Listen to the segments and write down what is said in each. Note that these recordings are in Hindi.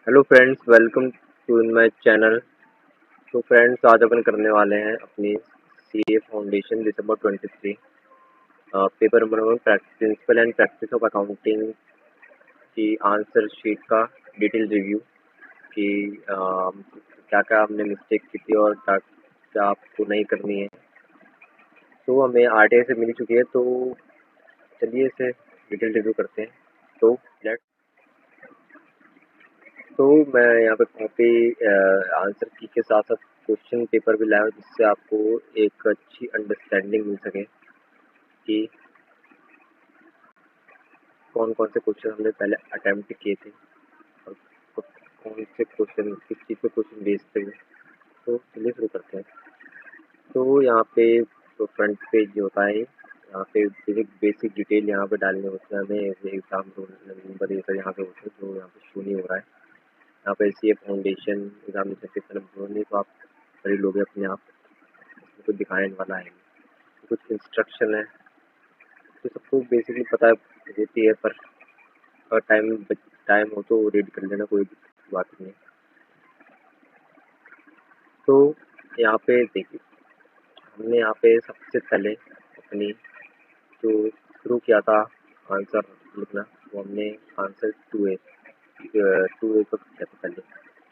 Hello friends, welcome to in my channel. तो फ्रेंड्स, आज अपन करने वाले हैं अपनी CA foundation December 23 paper number 1 principle and practice of accounting की आंसर शीट का डिटेल रिव्यू कि क्या क्या हमने मिस्टेक की थी और क्या क्या आपको नहीं करनी है। तो हमें आरटीआई से मिल चुकी है, तो चलिए इसे डिटेल रिव्यू करते हैं। तो लेट तो मैं यहाँ पे कॉपी आंसर की के साथ साथ क्वेश्चन पेपर भी लाया हूँ, जिससे आपको एक अच्छी अंडरस्टैंडिंग मिल सके कि कौन कौन से क्वेश्चन हमने पहले अटेम्प्ट किए थे और कौन से क्वेश्चन किस चीज़ पे क्वेश्चन बेस्ड थे। तो चलिए शुरू करते हैं। तो यहाँ पे तो फ्रंट पेज जो होता है, यहाँ पे बेसिक डिटेल यहाँ पे डालने होते हैं हमें, एग्जाम रोल नंबर ये सब यहाँ पे होते हैं, जो यहाँ पे शो नहीं हो रहा है। यहाँ पे सीए फाउंडेशन एग्जामिनेशन के तरफ जोड़ने, तो आप खरीद लोगे अपने आप, इसमें कुछ दिखाने वाला है नहीं। कुछ इंस्ट्रक्शन है तो सबको बेसिकली पता रहती है, पर अगर टाइम हो तो रीड कर लेना, कोई बात नहीं है। तो यहाँ पे देखिए, हमने यहाँ पे सबसे पहले अपनी जो शुरू किया था आंसर लिखना, वो हमने आंसर 2A को किया था पहले।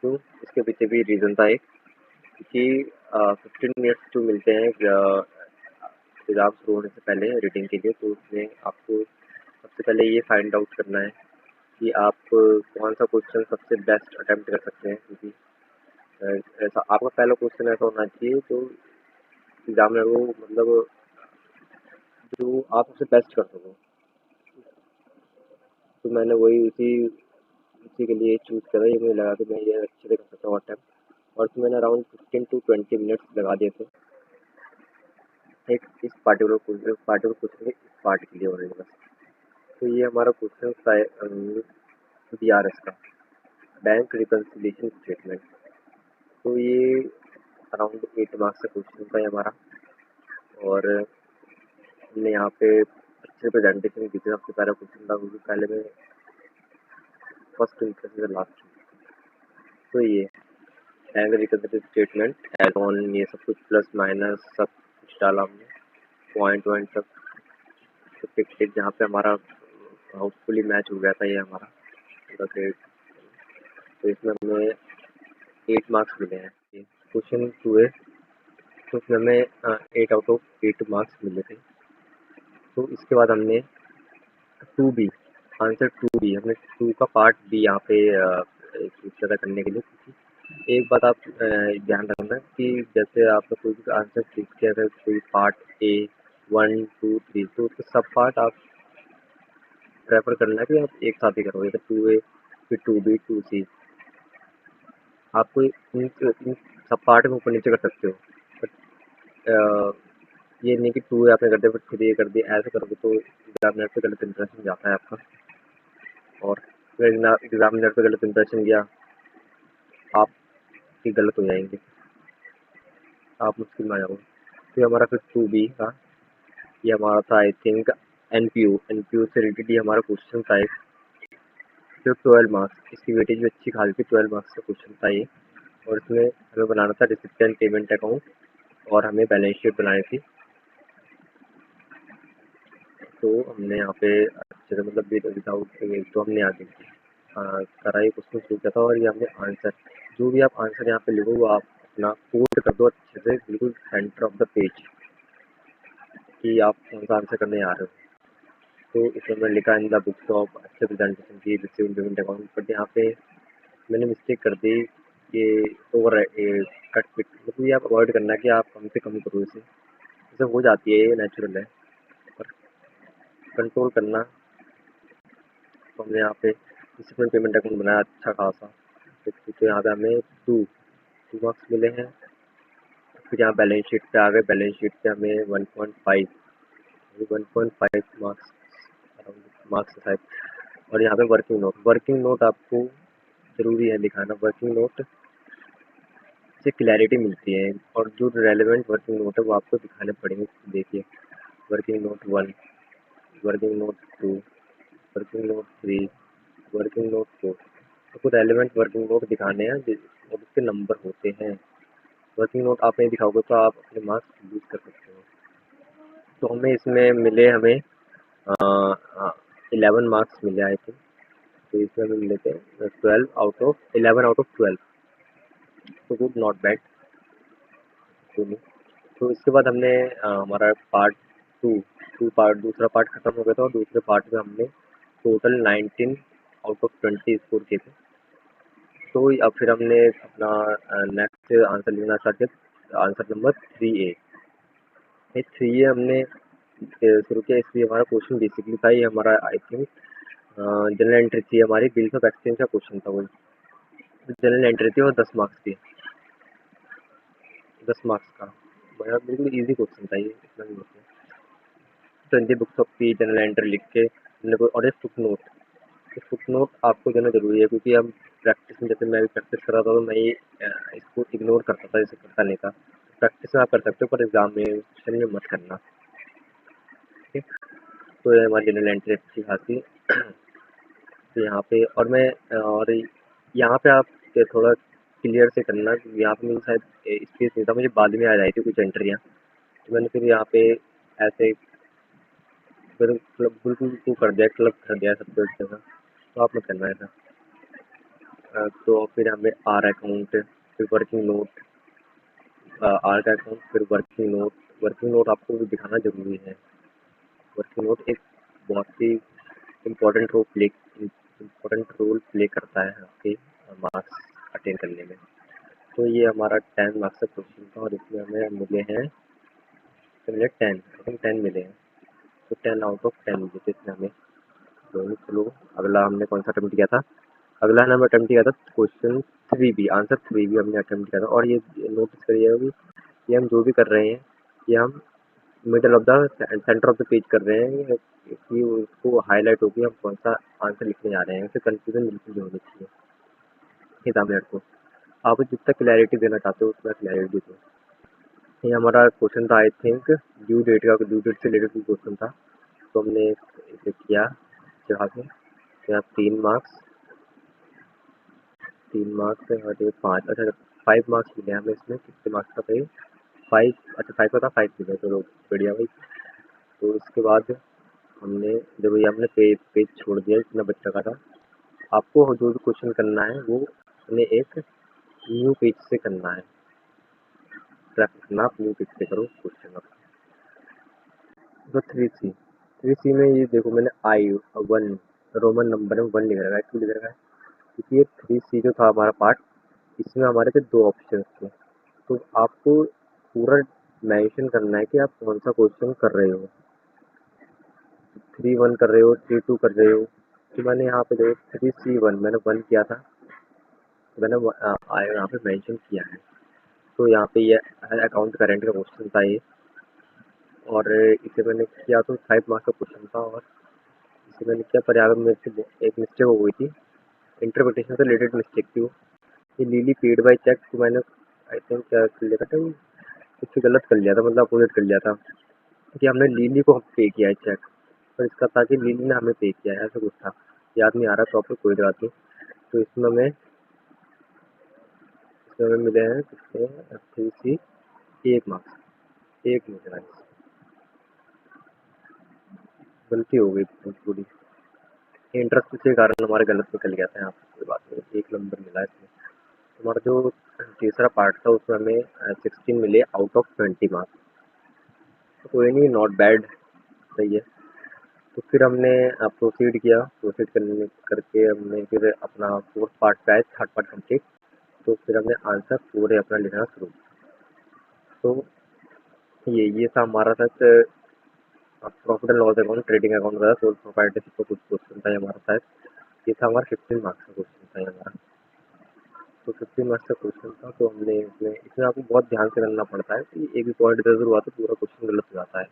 तो इसके पीछे भी रीज़न था एक, क्योंकि 15 मिनट्स जो मिलते हैं एग्जाम शुरू होने से पहले रीडिंग के लिए, तो उसमें आपको सबसे पहले ये फाइंड आउट करना है कि आप कौन सा क्वेश्चन सबसे बेस्ट अटेम्प्ट कर सकते हैं। क्योंकि ऐसा आपका पहला क्वेश्चन ऐसा होना चाहिए जो एग्जामिनर को मतलब जो आप सबसे बेस्ट कर सको। तो मैंने वही उसी के लिए चूज़ करा, ये मुझे लगा कि मैं ये अच्छे से कर सकता हूँ अटेम्प्ट। और उसमें मैंने अराउंड 15 to 20 मिनट्स लगा दिए थे एक इस पार्टिकुलर क्वेश्चन के इस पार्ट के लिए ओनली बस। तो ये हमारा क्वेश्चन था बीआरएस का, बैंक रिकन्सिलिएशन स्टेटमेंट। तो ये अराउंड 8 मार्क्स का क्वेश्चन था ये हमारा, और हमने यहाँ पे अच्छे प्रेजेंटेशन की थी। सबसे पहला क्वेश्चन था, क्योंकि पहले में फर्स्ट इंप्रेशन से लास्ट। तो ये bank reconciliation statement as on, ये सब कुछ प्लस माइनस सब कुछ डाला हमने, पॉइंट वॉइंट सब फिक्स, जहाँ पे हमारा हाउसफुली मैच हो गया था ये हमारा पूरा ग्रेड। तो इसमें हमें 8 मार्क्स मिले हैं। क्वेश्चन 2 है, तो उसमें हमें 8 आउट ऑफ 8 मार्क्स मिले थे। तो इसके बाद हमने 2B, आंसर 2B, हमने 2 का पार्ट बी यहाँ पे ज़्यादा करने के लिए। क्योंकि एक बात आप ध्यान रखना कि जैसे आपने कोई भी आंसर सीख किया था, कोई पार्ट ए 1 2 3, तो उसके सब पार्ट आप प्रेफर करना है कि आप एक साथ ही करो, जैसे 2A फिर 2B 2C। आपको इन सब पार्ट में ऊपर नीचे कर सकते हो, बट ये नहीं कि 2A आपने कर दिया फिर 3A कर दिया, ऐसे करोगे तो एग्जामिनर पे गलत इंप्रेशन जाता है आपका। और फिर एग्जामिनर पे गलत इंप्रेशन गया, आपकी गलत हो जाएंगे, आप मुश्किल में आ जाओगे। तो ये हमारा फिर 2B था, ये हमारा था आई थिंक एनपीयू से रिलेटेड ये हमारा क्वेश्चन था एक, जो 12 मार्क्स, इसकी वेटेज भी अच्छी खासी थी, 12 मार्क्स का क्वेश्चन था ये। और इसमें हमें बनाना था रिसिप्टेंट पेमेंट अकाउंट, और हमें बैलेंस शीट बनानी थी। तो हमने यहाँ पे अच्छे से मतलब विदाउट तो हमने आगे करा ये क्वेश्चन शुरू किया था। और ये हमने आंसर, जो भी आप आंसर यहाँ पे लिखो वो आप अपना कोट कर दो अच्छे से, बिल्कुल सेंटर ऑफ द पेज, कि आप कौन सा आंसर करने आ रहे हो। तो इसमें मैंने लिखा इन द बुक्स ऑफ, अच्छे प्रेजेंटेशन की रिसीव पेमेंट अकाउंट, बट यहाँ पे मैंने मिस्टेक कर दी कि ओवर कट पिट, मतलब ये आप अवॉइड करना कि आप कम से कम करो इसे, हो जाती है, ये नेचुरल है, पर कंट्रोल करना। तो हमने यहाँ पे रिसिप्टेंट पेमेंट अकाउंट बनाया अच्छा खासा। तो यहाँ पे हमें टू टू मार्क्स मिले हैं। फिर यहाँ बैलेंस शीट पे आ गए, बैलेंस शीट पे हमें 1.5 मार्क्स मार्क्स शायद। और यहाँ पे वर्किंग नोट आपको ज़रूरी है दिखाना। वर्किंग नोट से क्लैरिटी मिलती है, और जो रेलेवेंट वर्किंग नोट है वो आपको दिखाने पड़ेंगे। देखिए, working note 1, working note 2, working note 3, working note 4। आपको रेलेवेंट वर्किंग नोट दिखाने हैं और उसके नंबर होते हैं। वर्किंग नोट आप नहीं दिखाओगे तो आप अपने मार्क्स लूज कर सकते हो। तो हमें इसमें मिले हमें 11 मार्क्स मिले आई थिंक। तो इसमें हमें मिले थे 11 आउट ऑफ 12। तो गुड, नॉट बैड। तो इसके बाद हमने हमारा पार्ट टू टू पार्ट दूसरा पार्ट खत्म हो गया था और दूसरे पार्ट में हमने टोटल 19 आउट ऑफ 20 स्कोर किए थे। तो अब फिर हमने अपना नेक्स्ट आंसर लिखना स्टार्ट किया, आंसर नंबर 3A। 3A हमने शुरू किया इसलिए हमारा क्वेश्चन बेसिकली था ये हमारा आई थिंक जनरल एंट्री थी हमारी, बिल्स ऑफ एक्सचेंज का क्वेश्चन था वो। जनरल एंट्री थी और 10 मार्क्स थी, 10 मार्क्स का बड़ा बिल्कुल ईजी क्वेश्चन था ये, इतना नहीं होता। 20 books of fee general entry लिख के हमने और एक फुट नोट, इस फुट नोट आपको देना जरूरी है क्योंकि हम प्रैक्टिस में, जैसे मैं भी प्रैक्टिस कर रहा था तो मैं ये इसको इग्नोर करता था, इसे करता नहीं था। प्रैक्टिस में आप कर सकते हो पर एग्जाम में क्वेश्चन में मत करना, ठीक है। तो ये हमारी जनरल एंट्री अच्छी खासी। तो यहाँ पे और यहाँ पे आप थोड़ा क्लियर से करना, यहाँ पे मुझे शायद स्पेस नहीं था, मुझे बाद में आ रही थी कुछ एंट्रियाँ, तो मैंने फिर यहाँ पे ऐसे फिर क्लब बिल्कुल वो कर दिया, क्लब कर दिया सबसे उस जगह। तो आप मत करना ऐसा। तो फिर हमें आर अकाउंट, फिर वर्किंग नोट, आर का अकाउंट, फिर वर्किंग नोट। वर्किंग नोट आपको भी दिखाना जरूरी है। वर्किंग नोट एक बहुत ही इम्पोर्टेंट रोल प्ले करता है आपके मार्क्स अटेन करने में। तो ये हमारा 10 मार्क्स का क्वेश्चन था और इसमें हमें मिले हैं 10 मिले हैं। तो 10 आउट ऑफ 10 मिले थे इसमें हमें। तो चलो अगला हमने कौन सा अटेम्प्ट किया था, अगला हमने अटेम्प्ट किया था क्वेश्चन 3B, आंसर 3B हमने अटेम्प्ट किया था। और ये नोटिस करिएगा कि ये हम जो भी कर रहे हैं ये हम middle of the centre of the page कर रहे हैं कि उसको हाईलाइट होगी हम कौन सा आंसर लिखने जा रहे हैं, उससे कंफ्यूजन बिल्कुल नहीं होनी चाहिए एग्जामिनर को। आप जितना क्लैरिटी देना चाहते हो उतना क्लैरिटी दो। ये हमारा क्वेश्चन था आई थिंक ड्यू डेट से रिलेटेड क्वेश्चन था। तो हमने इसे किया जहाँ से यहाँ 3 मार्क्स और ये 5, अच्छा 5 मार्क्स मिले हमें इसमें। कितने मार्क्स का था ये? 5, अच्छा 5 का था, 5 मिले, चलो बढ़िया भाई। तो इसके बाद हमने जब ये हमने पेज छोड़ दिया जितना बच्चा का था, आपको जो भी क्वेश्चन करना है वो अपने एक न्यू पेज से करना है। प्रैक्टिस करना, आप न्यू पेज से करो क्वेश्चन आप। तो 3C में ये देखो मैंने I1 रोमन नंबर में 1 लिख रखा है, क्यों लिख रखा है? क्योंकि ये 3C जो था हमारा पार्ट, इसमें हमारे पे 2 ऑप्शन थे। तो आपको पूरा मेंशन करना है कि आप कौन सा क्वेश्चन कर रहे हो, 3-1 कर रहे हो, 3-2 कर रहे हो। तो मैंने यहाँ पे देखो 3C1 मैंने 1 किया था, तो मैंने यहाँ पे मेंशन किया है। तो यहाँ पे ये अकाउंट करेंट का क्वेश्चन था ये, और इसे मैंने किया तो 5 मार्क्स का क्वेश्चन था। और इसे मैंने किया पर यहाँ पे मेरे से एक मिस्टेक हो गई थी, इंटरप्रिटेशन से रिलेटेड मिस्टेक थी वो। ये लीली पेड बाई चेक, तो मैंने आई थिंक क्या कर लिया था, कुछ गलत कर लिया था, मतलब अपोजिट कर लिया था कि हमने लीली को पे किया है चेक, पर इसका था कि लीली ने हमें पे किया है, ऐसा कुछ था, याद नहीं आ रहा प्रॉपर, कोई बात नहीं। तो इसमें मिले हैं कितने, 3C 1 मार्क्स, 1 मिले हैं। गलती हो गई पूरी, इंटरेस्ट के कारण हमारा गलत निकल गया था यहाँ पे, कोई बात नहीं, 1 नंबर मिला इसमें। हमारा जो तीसरा पार्ट था उसमें हमें 16 मिले आउट ऑफ 20 मार्क्स। तो कोई नहीं, नॉट बैड, सही है। तो फिर हमने प्रोसीड करके हमने फिर अपना फोर्थ पार्ट का है, थर्ड पार्ट कंप्लीट। तो फिर हमने आंसर पूरे अपना लिखना शुरू किया। तो ये था हमारा शायद profit and loss account, trading account का सोल प्रोप्राइटरशिप का कुछ क्वेश्चन था ये हमारा शायद। ये था हमारा 15 मार्क्स का क्वेश्चन था ये हमारा। तो 15 मार्क्स का क्वेश्चन था, तो हमने इसमें आपको बहुत ध्यान से करना पड़ता है कि एक भी पॉइंट इधर हुआ तो पूरा क्वेश्चन गलत हो जाता है।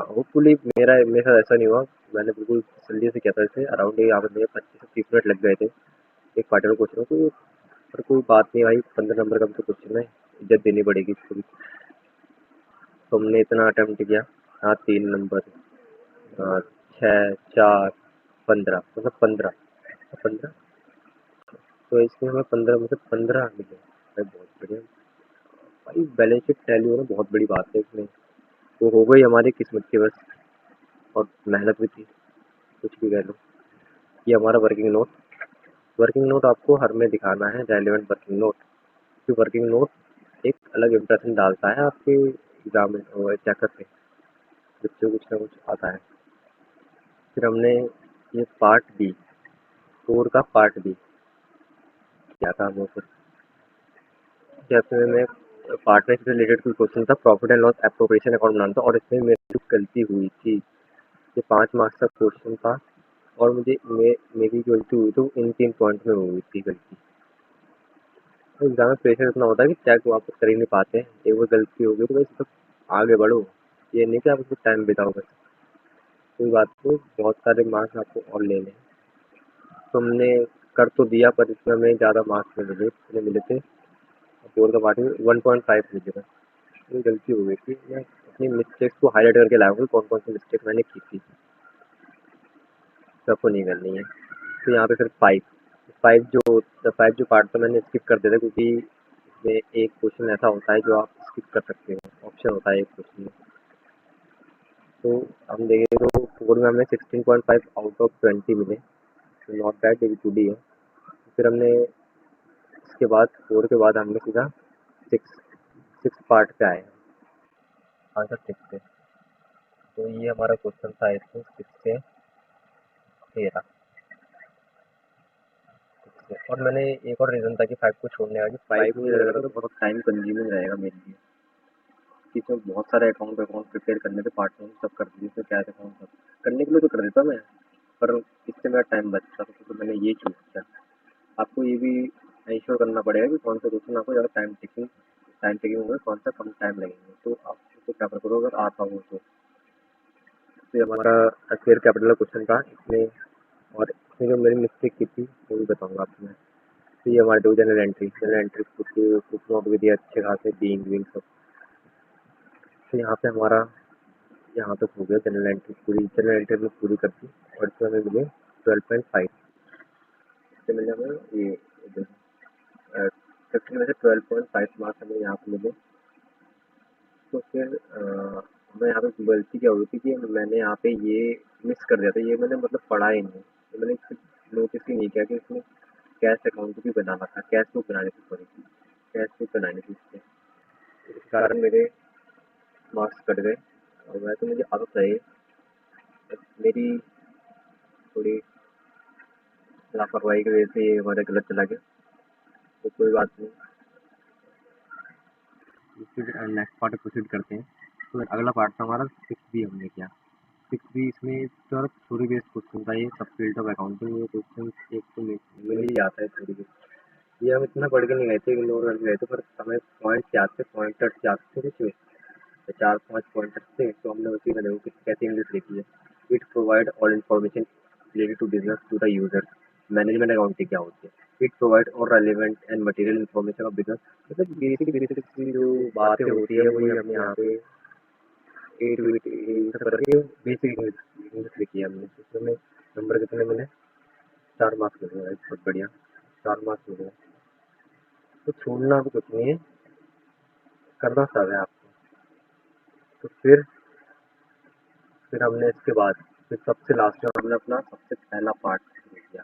होपफुली मेरे साथ ऐसा नहीं हुआ, मैंने बिल्कुल जल्दी से किया था इसे, अराउंड यहाँ पे मुझे 25 से 30 मिनट लग गए थे एक पार्टिकुलर क्वेश्चन में। तो पर कोई बात नहीं भाई, 15 नंबर का भी तो क्वेश्चन है, इज्जत देनी पड़ेगी इसको भी। तो हमने इतना अटेम्प्ट किया। हाँ 3 नंबर, 6, 4, 15, मतलब 15, तो इसमें हमें 15 में से 15 मिले भाई, बहुत बढ़िया भाई। बैलेंस शीट टैली होना बहुत बड़ी बात है इसमें। वो हो गई हमारी किस्मत की बस, और मेहनत भी थी, कुछ भी कह लो। ये हमारा वर्किंग नोट। वर्किंग नोट आपको हर में दिखाना है, रेलिवेंट वर्किंग नोट। कि वर्किंग नोट एक अलग इम्प्रेशन डालता है आपके एग्जाम में, चेकर पे बच्चों को कुछ ना कुछ आता है। फिर हमने ये पार्ट बी, कोर का पार्ट बी क्या था हम लोग, जैसे में पार्ट में से रिलेटेड कोई क्वेश्चन था, profit and loss appropriation account बनाना था, और इसमें मेरी गलती हुई थी। ये 5 मार्क्स का क्वेश्चन था और मेरी गलती हुई तो इन 3 पॉइंट में हुई थी गलती। तो एग्जाम में प्रेशर इतना होता है कि चेक वापस कर ही नहीं पाते हैं। एक बार गलती हो गई तो भाई सब आगे बढ़ो, ये नहीं कि आप उसमें टाइम बिताओ बस। कोई बात नहीं, बहुत सारे मार्क्स आपको और लेने हैं। तो हमने कर तो दिया, पर इसमें हमें ज़्यादा मार्क्स नहीं मिले, कितने मिले थे कोर का पार्ट में 1.5 मिले थे। ये गलती हो गई थी, मैं अपनी मिस्टेक्स को हाईलाइट करके लाया हूँ, कौन कौन सी मिस्टेक मैंने की थी, सबको नहीं करनी है। तो यहाँ पे फिर फाइव जो पार्ट था मैंने स्किप कर दिया था, क्योंकि इसमें एक क्वेश्चन ऐसा होता है जो आप स्किप कर सकते हो, ऑप्शन होता है एक क्वेश्चन में। तो हम देखें तो फोर में हमें 16.5 आउट ऑफ 20 मिले, तो नॉट बैड, डेवी टू डी है। फिर हमने इसके बाद फोर के बाद हमने सीधा सिक्स सिक्स पार्ट पे आए, आंसर सिक्स पे। तो ये हमारा क्वेश्चन था इसमें 6 से 13। और मैंने एक और रीज़न था कि 5 को छोड़ने का, कि 5 मुझे लग रहा था बहुत टाइम कंज्यूमिंग रहेगा मेरे लिए, कि इसमें बहुत सारे अकाउंट प्रिपेयर करने थे, पार्ट में सब कर दिए, इसमें क्या अकाउंट सब करने के लिए तो कर देता मैं, पर इससे मेरा टाइम बचता था, तो मैंने ये चूज़ किया। आपको ये भी इंश्योर करना पड़ेगा कि कौन सा क्वेश्चन आपको ज़्यादा टाइम टेकिंग होगा, कौन सा कम टाइम लगेंगे, तो आप उसको प्रेफर करो अगर आता हो तो। ये हमारा शेयर कैपिटल का क्वेश्चन था इसमें, और इसमें जो मैंने मिस्टेक की थी वो भी बताऊँगा आपको मैं। तो ये हमारे दो जनरल एंट्री कुछ नोट भी दिए अच्छे खासे, बीइंग विंग सब। तो यहाँ पे हमारा यहाँ तक हो गया, जनरल एंट्री में पूरी कर दी, और इसमें हमें मिले 12.5। इससे मिले हमें ये 15 में से 12.5 मार्क्स हमें यहाँ पे मिले। तो फिर मैं यहाँ पे गलती क्या हुई थी कि मैंने यहाँ पे ये मिस कर दिया था, ये मैंने मतलब पढ़ा ही नहीं, तो मैंने नोटिस ही नहीं किया कि इसमें कैश अकाउंट भी बनाना था, कैश बुक बनानी थी, सॉरी कैश बुक बनानी थी इससे। इस कारण मेरे मार्क्स कट गए, और वैसे मुझे आदत है, मेरी थोड़ी लापरवाही की वजह से ये हमारा गलत चला गया, तो कोई बात नहीं। फिर नेक्स्ट पार्ट प्रोसीड करते हैं। तो अगला पार्ट था हमारा 6B, हमने किया 6B। इसमें सर थ्योरी बेस्ड क्वेश्चन था, ये सब फील्ड ऑफ अकाउंटिंग। ये क्वेश्चन एक तो मिल ही आता है थ्योरी बेस्ड, ये हम इतना पढ़ के नहीं गए थे, इग्नोर करके गए थे, पर हमें पॉइंट्स याद थे, पॉइंटर्स याद थे कुछ 4-5 पॉइंटर्स थे, तो हमने उसी में देखो कि कैसे इंग्लिश लिखी है। It provide all information related to business to the user. Management accounting क्या होती है? It provide all relevant and material information of business. मतलब बेसिक जो बातें होती है वही हमने यहाँ पे ए टू सब करके बेसिक इंग्लिश लिखी है हमने। इसमें नंबर कितने मिले? 4 मार्क्स मिले भाई, बहुत बढ़िया, 4 मार्क्स मिले। तो छोड़ना भी कुछ नहीं है, करना सब है आपको। तो फिर हमने इसके बाद फिर सबसे लास्ट में हमने अपना सबसे पहला पार्ट शुरू किया,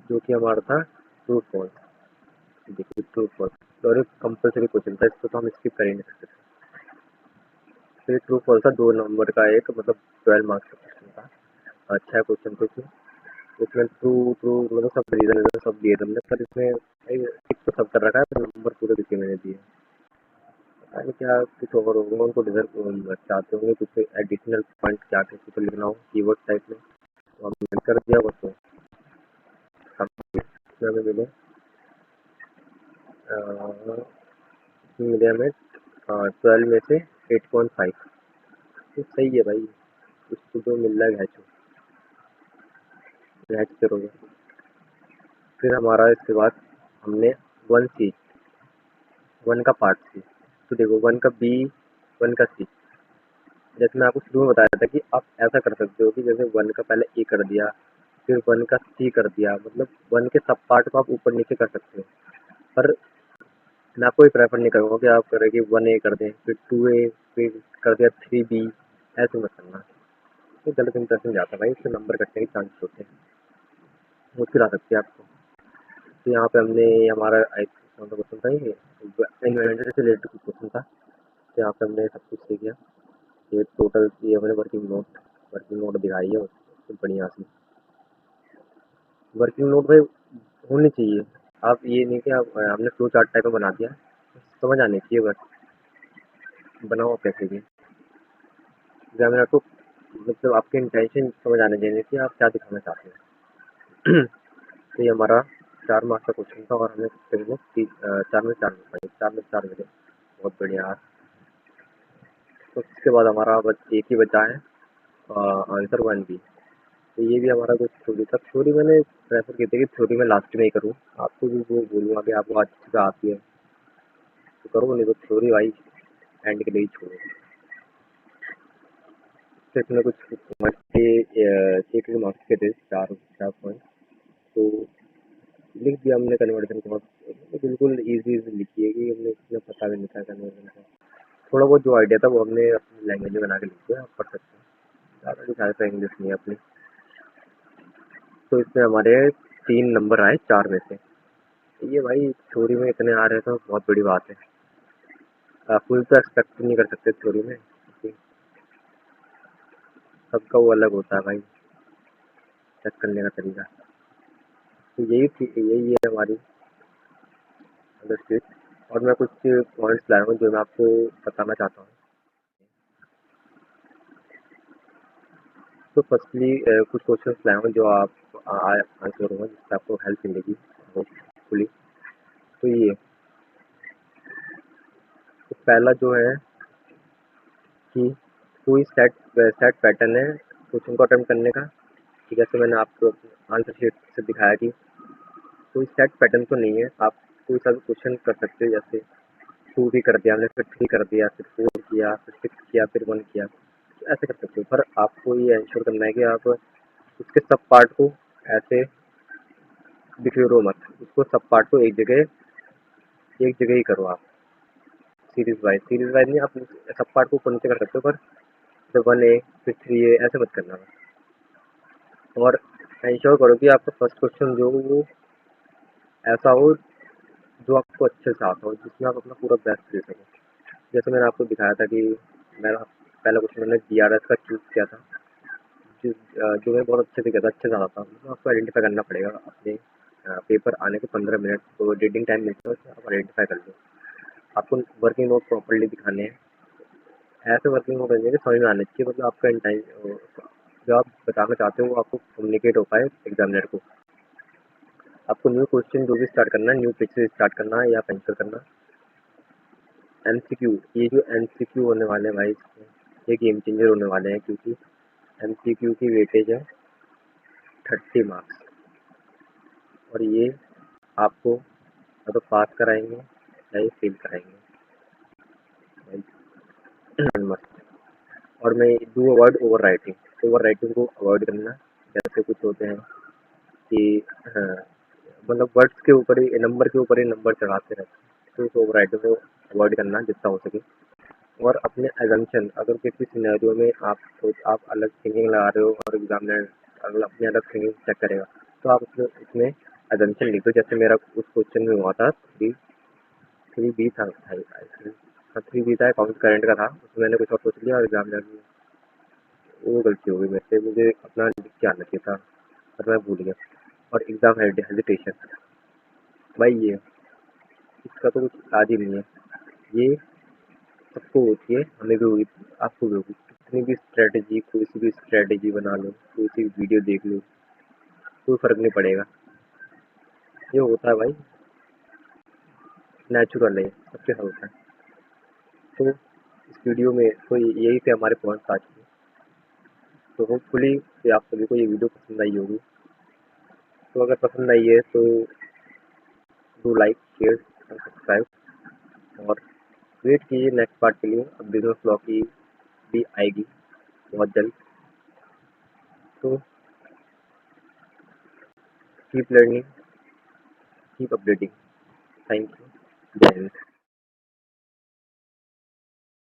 जो कि हमारा था ट्रू फॉल्स। देखिए ट्रू फॉल्स और एक कंपल्सरी क्वेश्चन था, इसको तो हम स्किप कर ही नहीं सकते। फिर ट्रू फॉल्स था 2 नंबर का, एक मतलब 12 मार्क्स का क्वेश्चन था। अच्छा क्वेश्चन था इसमें ट्रू ट्रू मतलब सब रीजन सब दिए थे हमने, पर इसमें टिक तो सब कर रखा है, नंबर पूरे कितने मैंने दिए। पता नहीं क्या कुछ ओवर होगा, उनको डिजर्व चाहते होंगे कुछ एडिशनल पॉइंट क्या किसी को लिखना हो कीवर्ड टाइप में, तो हमने कर दिया वो। तो हमें मिले हमें 12 में से 8.5। तो सही है भाई, उसको जो मिल रहा है हैच करोगे। फिर हमारा इसके बाद हमने 1C, 1 का पार्ट सी। तो देखो 1 का बी, 1 का सी। जैसे मैं आपको शुरू में बताया था कि आप ऐसा कर सकते हो कि जैसे 1 का पहले ए कर दिया, फिर 1 का C कर दिया, मतलब 1 के सब पार्ट को आप ऊपर नीचे कर सकते हो। पर मैं आपको ये प्रेफर नहीं करूँगा कि आप करें कि 1A कर दें, फिर 2A, फिर कर दिया 3B, ऐसे मत करना। ये गलत इंप्रेशन जाता है भाई, इससे नंबर कटने के चांसेस होते हैं, मुश्किल आ सकती है आपको। तो यहाँ पे हमने हमारा कौन सा क्वेश्चन था, ये इन्वेंटरी से रिलेटेड कुछ क्वेश्चन था। तो यहाँ पे हमने सब कुछ सीख गया। ये टोटल ये हमने वर्किंग नोट दिखाई है उसको बढ़िया सी। वर्किंग नोट भाई होनी चाहिए, आप ये नहीं कि आप हमने फ्लो चार्ट टाइप में बना दिया, समझ आनी चाहिए बस, बनाओ कैसे भी। एग्जामिनर को मतलब आपके इंटेंशन समझ आने देने कि आप क्या दिखाना चाहते हैं। तो ये हमारा 4 मार्क्स का क्वेश्चन था और हमें कितने मिले, 4 में 4 मिले, 4 में 4 मिले, बहुत बढ़िया यार। तो उसके बाद हमारा बस एक ही बचा है आंसर 1B। तो ये भी हमारा कुछ थ्योरी था। थ्योरी मैंने प्रेफर की थी कि थ्योरी में लास्ट में ही करूँ, आपको भी वो बोलूँगा कि आपको अच्छी से आती है तो करो, नहीं तो थ्योरी भाई एंड के लिए ही छोड़ो। तो इसमें कुछ पॉइंट के एक मार्क्स के थे, 4 पॉइंट, तो लिख दिया हमने कन्वर्जन को। बिल्कुल ईजी लिखी है कि हमने इतना पता भी नहीं था कन्वर्जन का। थोड़ा बहुत जो आइडिया था वो हमने अपनी लैंग्वेज में बना के लिख दिया, आप पढ़ सकते हैं, ज़्यादा दिखाया इंग्लिश नहीं है अपनी। तो इसमें हमारे 3 नंबर आए 4 में से। ये भाई थ्योरी में इतने आ रहे हैं तो बहुत बड़ी बात है। फुल तो एक्सपेक्ट नहीं कर सकते थ्योरी में, क्योंकि सबका वो अलग होता है भाई, चेक करने का तरीका। तो यही है हमारी अदर स्टेट। और मैं कुछ पॉइंट्स लाया हूँ जो मैं आपको बताना चाहता हूँ। तो फर्स्टली कुछ क्वेश्चंस लाया हूँ जो आप आंसर करूँगा, जिससे आपको हेल्प मिलेगी होपफुली। तो ये तो पहला जो है कि कोई सेट पैटर्न है क्वेश्चन को अटेम्प्ट करने का। ठीक है, जैसे मैंने आपको आंसर शीट से दिखाया कि कोई सेट पैटर्न तो नहीं है, आप कोई सा भी क्वेश्चन कर सकते हो। जैसे 2 भी कर दिया हमने, फिर 3 कर दिया, फिर 4 किया, फिर 6 किया, फिर 1 किया, तो ऐसे कर सकते हो। पर आपको ये इंश्योर करना है कि आप उसके सब पार्ट को ऐसे बिखेरो मत, उसको सब पार्ट को एक जगह ही करो आप, सीरीज वाइज नहीं, आप सब पार्ट को ऊपर नीचे कर सकते हो, पर फिर 1A फिर 3A ऐसे मत करना। और इंश्योर करो कि आपका फर्स्ट क्वेश्चन जो हो वो ऐसा हो जो आपको अच्छे से आता हो, जिसमें आप अपना पूरा बेस्ट दे सको। जैसे मैंने आपको दिखाया था कि मेरा पहला क्वेश्चन मैंने DRS का चूज़ किया था, जो मैं बहुत अच्छे से किया था, अच्छे से आता था। तो आपको आइडेंटिफाई करना पड़ेगा अपने पेपर आने के 15 मिनट तो रीडिंग टाइम मिलता है, उसमें आप आइडेंटिफाई कर लो। आपको वर्किंग नोट प्रॉपर्ली दिखाने हैं, ऐसे वर्किंग नोट चाहिए समझ में आने चाहिए, मतलब आपका इंटाइम जो आप बताना चाहते हो वो आपको कम्युनिकेट हो पाए एग्जामिनर को। आपको न्यू क्वेश्चन जो भी स्टार्ट करना है, न्यू पेज से स्टार्ट करना है या पेंसिल करना। MCQ, ये जो MCQ होने वाले हैं भाई, ये गेम चेंजर होने वाले हैं, क्योंकि MCQ की वेटेज है 30 मार्क्स, और ये आपको या तो पास कराएंगे या ये फेल कराएंगे। मस्त। और मैं डू अवॉइड ओवर राइटिंग को अवॉइड करना। जैसे कुछ होते हैं कि हाँ, मतलब वर्ड्स के ऊपर ही नंबर के ऊपर ही नंबर चढ़ाते रहते हैं, तो उस ओवर राइटिंग को अवॉइड करना जितना हो सके। और अपने एजम्पशन, अगर किसी सिनेरियो में आप अलग थिंकिंग लगा रहे हो और एग्जामिनर अगर अपने अलग थिंकिंग चेक करेगा, तो आप उसमें एजम्पशन लिख दो। जैसे मेरा उस क्वेश्चन में हुआ था, थ्री बी था, 3B था, अकाउंट करंट का था, उसमें मैंने कुछ और सोच लिया और एग्जामिनर में वो गलती हो गई मेरे से, मुझे अपना लिख के आना चाहिए था, पर मैं भूल गया। और एग्ज़ाम हेजिटेशन, भाई ये इसका तो कुछ इलाज ही नहीं है। ये सबको होती है, हमें भी हुई थी, आपको भी होगी। कितनी भी स्ट्रेटजी, कोई सी भी स्ट्रेटजी बना लो, कोई सी वीडियो देख लो, कोई फ़र्क नहीं पड़ेगा। ये होता है भाई, नेचुरल है, सबके साथ होता है। तो इस वीडियो में तो यही थे हमारे पॉइंट्स आज के। तो होपफुली कि आप सभी को ये वीडियो पसंद आई होगी। तो अगर पसंद आई है तो डू लाइक, शेयर और सब्सक्राइब, और वेट कीजिए नेक्स्ट पार्ट के लिए। अब बिजनेस लॉ की भी आएगी बहुत जल्द। तो keep learning, keep updating. Thank you. जय हिंद।